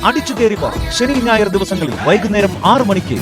അടിച്ചു കയറിപ്പോ ശനി ഞായർ ദിവസങ്ങളിൽ വൈകുന്നേരം 6 മണിക്ക്.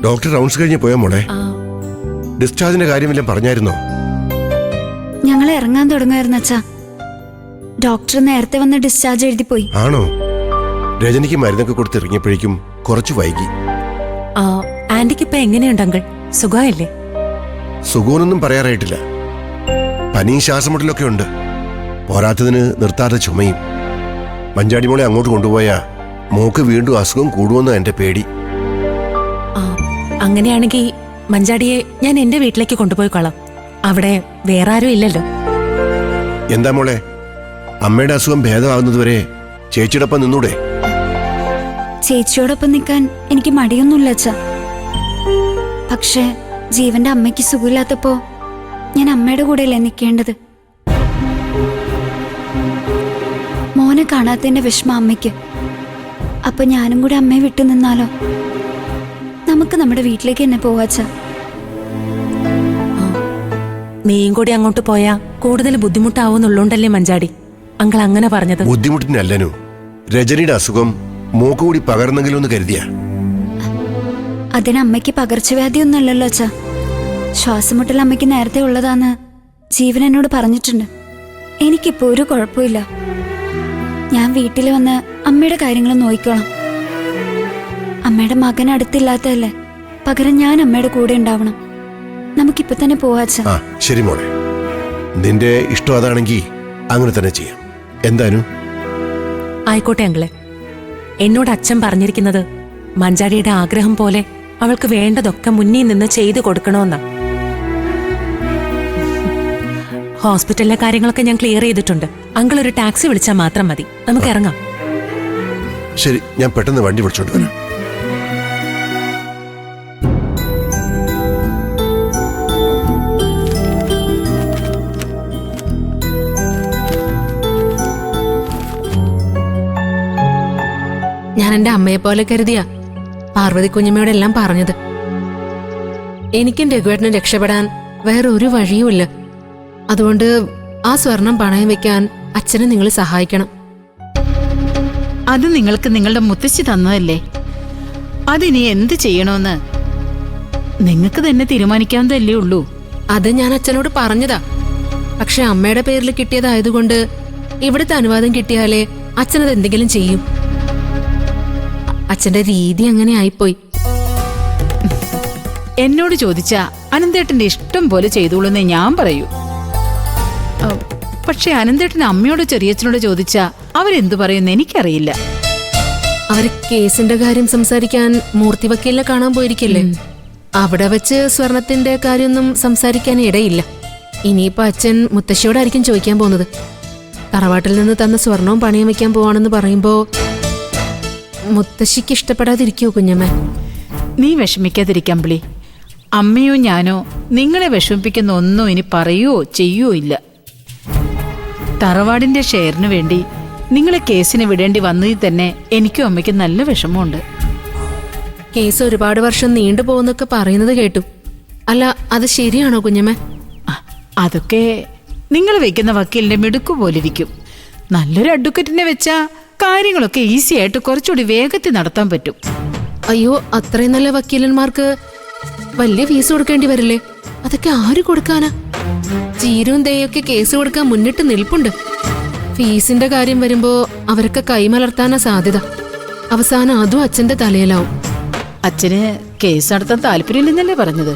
ഡോക്ടർ റൗണ്ട്സ് കഴിഞ്ഞ് പോയാ മോളെ? ഡിസ്ചാർജിന്റെ കാര്യമെല്ലാം പറഞ്ഞായിരുന്നോ? ഞങ്ങൾ ഇറങ്ങാൻ തുടങ്ങുമായിരുന്നു അച്ഛാ. ഡോക്ടർ നേരത്തെ വന്ന് ഡിസ്ചാർജ് എഴുതി പോയി. ആണോ? രജനിക്ക് മരുന്നൊക്കെ കൊടുത്ത് ഇറങ്ങിയപ്പോഴേക്കും കുറച്ച് വൈകി. ആന്റിക്ക് ഇപ്പൊ എങ്ങനെയുണ്ട് അങ്കിൾ? സുഖമില്ലേ? സുഖമൊന്നും പറയാറായിട്ടില്ല. പനിയും ശ്വാസമുട്ടലൊക്കെ ഉണ്ട്. പോരാത്തതിന് നിർത്താതെ ചുമയും. മഞ്ചാടി മോളെ അങ്ങോട്ട് കൊണ്ടുപോയാ മോക്ക് വീണ്ടും അസുഖം കൂടുമെന്ന് എന്റെ പേടി. അങ്ങനെയാണെങ്കിൽ മഞ്ചാടിയെ ഞാൻ എന്റെ വീട്ടിലേക്ക് കൊണ്ടുപോയിക്കോളാം. അവിടെ വേറെ ആരും ഇല്ലല്ലോ. എന്താ മോളെ, അമ്മയുടെ അസുഖം ഭേദമാകുന്നതുവരെ ചേച്ചിയോടൊപ്പം നിന്നൂടെ? ചേച്ചിയോടൊപ്പം നിൽക്കാൻ എനിക്ക് മടിയൊന്നുമില്ല അച്ഛാ. പക്ഷേ ജീവന്റെ അമ്മയ്ക്ക് സുഖമില്ലാത്തപ്പോ ഞാൻ അമ്മയുടെ കൂടെയല്ലേ നിൽക്കേണ്ടത്. മോനെ കാണാത്തതിന്റെ വിഷമം അമ്മയ്ക്ക്. അപ്പൊ ഞാനും കൂടെ അമ്മയെ വിട്ടു നിന്നാലോ? നമുക്ക് നമ്മുടെ വീട്ടിലേക്ക് തന്നെ പോവാച്ചാ. നീയും കൂടി അങ്ങോട്ട് പോയാ കൂടുതൽ ബുദ്ധിമുട്ടാവുന്നുള്ളൂണ്ടല്ലേ മഞ്ചാടി അങ്കിൾ അങ്ങനെ പറഞ്ഞത്? ബുദ്ധിമുട്ടിനല്ലനു, രജനിയുടെ അസുഖം മോക്കുകൂടി പകർന്നെങ്കിലും ഒന്ന് കരുതിയ. അതിന് അമ്മയ്ക്ക് പകർച്ചവ്യാധി ഒന്നുമല്ലല്ലോ അച്ഛാ. ശ്വാസമുട്ടൽ അമ്മയ്ക്ക് നേരത്തെ ഉള്ളതാന്ന് ജീവൻ എന്നോട് പറഞ്ഞിട്ടുണ്ട്. എനിക്കിപ്പോ ഒരു കുഴപ്പമില്ല. ഞാൻ വീട്ടിൽ വന്ന് അമ്മയുടെ കാര്യങ്ങൾ നോക്കിക്കോളാം. അമ്മയുടെ മകൻ അടുത്തില്ലാത്തതല്ലേ, പകരം ഞാൻ അമ്മയുടെ കൂടെ ഉണ്ടാവണം. നമുക്കിപ്പൊ തന്നെ പോവാച്ചാ. ശരി മോളെ, നിന്റെ ഇഷ്ടം അതാണെങ്കിൽ അങ്ങനെ തന്നെ ചെയ്യാം. എന്താനു? ആയിക്കോട്ടെ അങ്കിളെ. എന്നോട് അച്ഛൻ പറഞ്ഞിരിക്കുന്നത് മഞ്ചാടിയുടെ ആഗ്രഹം പോലെ അവൾക്ക് വേണ്ടതൊക്കെ മുന്നിൽ നിന്ന് ചെയ്തു കൊടുക്കണമെന്നാ. ഹോസ്പിറ്റലിലെ കാര്യങ്ങളൊക്കെ ഞാൻ ക്ലിയർ ചെയ്തിട്ടുണ്ട്. അങ്കിൾ ഒരു ടാക്സി വിളിച്ചാൽ മാത്രം മതി. നമുക്ക് ഇറങ്ങാം. ശരി, ഞാൻ പെട്ടെന്ന് വണ്ടി വിളിച്ചോണ്ട് വരാം. ഞാൻ എന്റെ അമ്മയെ പോലെ കരുതിയാ പാർവതി കുഞ്ഞമ്മയോടെല്ലാം പറഞ്ഞത്. എനിക്കും രഘുവേട്ടനും രക്ഷപ്പെടാൻ വേറെ ഒരു വഴിയുമില്ല. അതുകൊണ്ട് ആ സ്വർണം പണയം വെക്കാൻ അച്ഛനെ നിങ്ങൾ സഹായിക്കണം. അത് നിങ്ങൾക്ക് നിങ്ങളുടെ മുത്തശ്ശി തന്നതല്ലേ. അതിനി എന്ത് ചെയ്യണമെന്ന് നിങ്ങൾക്ക് തന്നെ തീരുമാനിക്കാവുന്നതല്ലേ ഉള്ളൂ. അത് ഞാൻ അച്ഛനോട് പറഞ്ഞതാ. പക്ഷെ അമ്മയുടെ പേരിൽ കിട്ടിയതായതുകൊണ്ട് ഇവിടുത്തെ അനുവാദം കിട്ടിയാലേ അച്ഛനത് എന്തെങ്കിലും ചെയ്യും. അച്ഛന്റെ രീതി അങ്ങനെ ആയിപ്പോയി. എന്നോട് ചോദിച്ചാ അനന്തേട്ടന്റെ ഇഷ്ടം പോലെ ചെയ്തോളൂന്നേ ഞാൻ പറയൂ. പക്ഷെ അനന്തേട്ടൻ അമ്മയോട് ചെറിയച്ഛനോട് ചോദിച്ചാ അവരെന്തു പറയുമെന്ന് എനിക്കറിയില്ല. അവര് കേസിന്റെ കാര്യം സംസാരിക്കാൻ മൂർത്തി വക്കീലിനെ കാണാൻ പോയിരിക്കില്ലേ. അവിടെ വെച്ച് സ്വർണത്തിന്റെ കാര്യമൊന്നും സംസാരിക്കാൻ ഇടയില്ല. ഇനിയിപ്പോ അച്ഛൻ മുത്തശ്ശിയോടായിരിക്കും ചോദിക്കാൻ പോകുന്നത്. തറവാട്ടിൽ നിന്ന് തന്ന സ്വർണവും പണയം വെക്കാൻ പോവാണെന്ന് പറയുമ്പോ മുത്തശ്ശിക്ക് ഇഷ്ടപ്പെടാതിരിക്കോ കുഞ്ഞമ്മ? നീ വിഷമിക്കാതിരിക്കമ്പിളി. അമ്മയോ ഞാനോ നിങ്ങളെ വിഷമിപ്പിക്കുന്ന ഒന്നും ഇനി പറയുവോ ചെയ്യുവോ ഇല്ല. തറവാടിന്റെ ഷെയറിന് വേണ്ടി നിങ്ങളെ കേസിന് വിടേണ്ടി വന്നതിൽ തന്നെ എനിക്കും അമ്മയ്ക്കും നല്ല വിഷമമുണ്ട്. കേസ് ഒരുപാട് വർഷം നീണ്ടു പോകുന്നൊക്കെ പറയുന്നത് കേട്ടു. അല്ല, അത് ശരിയാണോ കുഞ്ഞമ്മ? അതൊക്കെ നിങ്ങൾ വെക്കുന്ന വക്കീലിന്റെ മിടുക്കു പോലിരിക്കും. നല്ലൊരു അഡ്വക്കറ്റിനെ വെച്ചാ കാര്യങ്ങളൊക്കെ ഈസി ആയിട്ട് കുറച്ചുകൂടി വേഗത്തിൽ നടത്താൻ പറ്റും. അയ്യോ, അത്രയും നല്ല വക്കീലന്മാർക്ക് വലിയ ഫീസ് കൊടുക്കേണ്ടി വരില്ലേ? അതൊക്കെ ആര് കൊടുക്കാനാ? ചീരും തേയൊക്കെ കേസ് കൊടുക്കാൻ മുന്നിട്ട് നിൽപ്പുണ്ട്. ഫീസിന്റെ കാര്യം വരുമ്പോ അവരൊക്കെ കൈമലർത്താനാ സാധ്യത. അവസാനം അതും അച്ഛന്റെ തലയിലാവും. അച്ഛന് കേസ് നടത്താൻ താല്പര്യമില്ലെന്നല്ലേ പറഞ്ഞത്?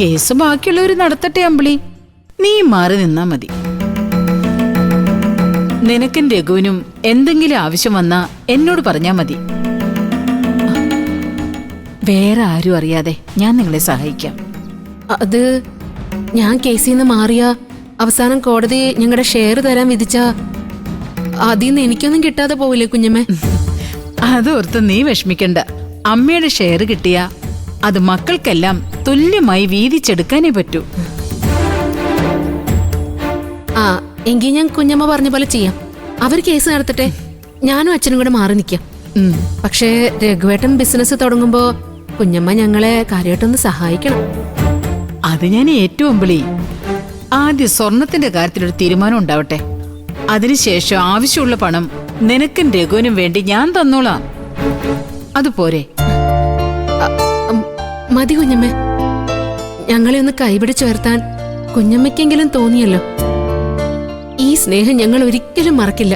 കേസ് ബാക്കിയുള്ളവർ നടത്തട്ടെ അമ്പിളി. നീ മാറി നിന്നാ മതി. നിനക്കും രഘുവിനും എന്തെങ്കിലും ആവശ്യം വന്നാ എന്നോട് പറഞ്ഞാ മതി. വേറെ ആരും അറിയാതെ ഞാൻ നിങ്ങളെ സഹായിക്കാം. അത് ഞാൻ കേസിൽ നിന്ന് മാറിയ അവസാനം കോടതി ഞങ്ങളുടെ ഷെയർ തരാൻ വിധിച്ച അതിൽ നിന്ന് എനിക്കൊന്നും കിട്ടാതെ പോവില്ലേ കുഞ്ഞമ്മേ? അതോർത്ത് നീ വിഷമിക്കണ്ട. അമ്മയുടെ ഷെയർ കിട്ടിയ അത് മക്കൾക്കെല്ലാം തുല്യമായി വീതിച്ചെടുക്കാനേ പറ്റൂ. ആ എങ്കിൽ ഞാൻ കുഞ്ഞമ്മ പറഞ്ഞ പോലെ ചെയ്യാം. അവർ കേസ് നടത്തട്ടെ, ഞാനും അച്ഛനും കൂടെ മാറി നിൽക്കാം. പക്ഷേ രഘുവേട്ടൻ ബിസിനസ് തുടങ്ങുമ്പോ കുഞ്ഞമ്മ ഞങ്ങളെ കാര്യമായിട്ടൊന്ന് സഹായിക്കണം. അത് ഞാൻ ഏറ്റവും അമ്പിളി. ആദ്യം സ്വർണത്തിന്റെ കാര്യത്തിലൊരു തീരുമാനം ഉണ്ടാവട്ടെ. അതിനുശേഷം ആവശ്യമുള്ള പണം നിനക്കും രഘുവിനും വേണ്ടി ഞാൻ തന്നോളാം. അതുപോരെ? മതി കുഞ്ഞമ്മേ, ഞങ്ങളെ ഒന്ന് കൈപിടിച്ചുയർത്താൻ കുഞ്ഞമ്മയ്ക്കെങ്കിലും തോന്നിയല്ലോ. ഈ സ്നേഹം ഞങ്ങൾ ഒരിക്കലും മറക്കില്ല.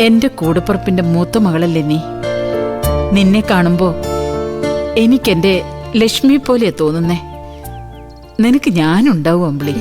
എന്റെ കൂടപ്പുറപ്പിന്റെ മൂത്ത മകളല്ലേ നീ. നിന്നെ കാണുമ്പോ എനിക്കെന്റെ ലക്ഷ്മി പോലെ തോന്നുന്നേ. നിനക്ക് ഞാനുണ്ടാവും അമ്പിളി.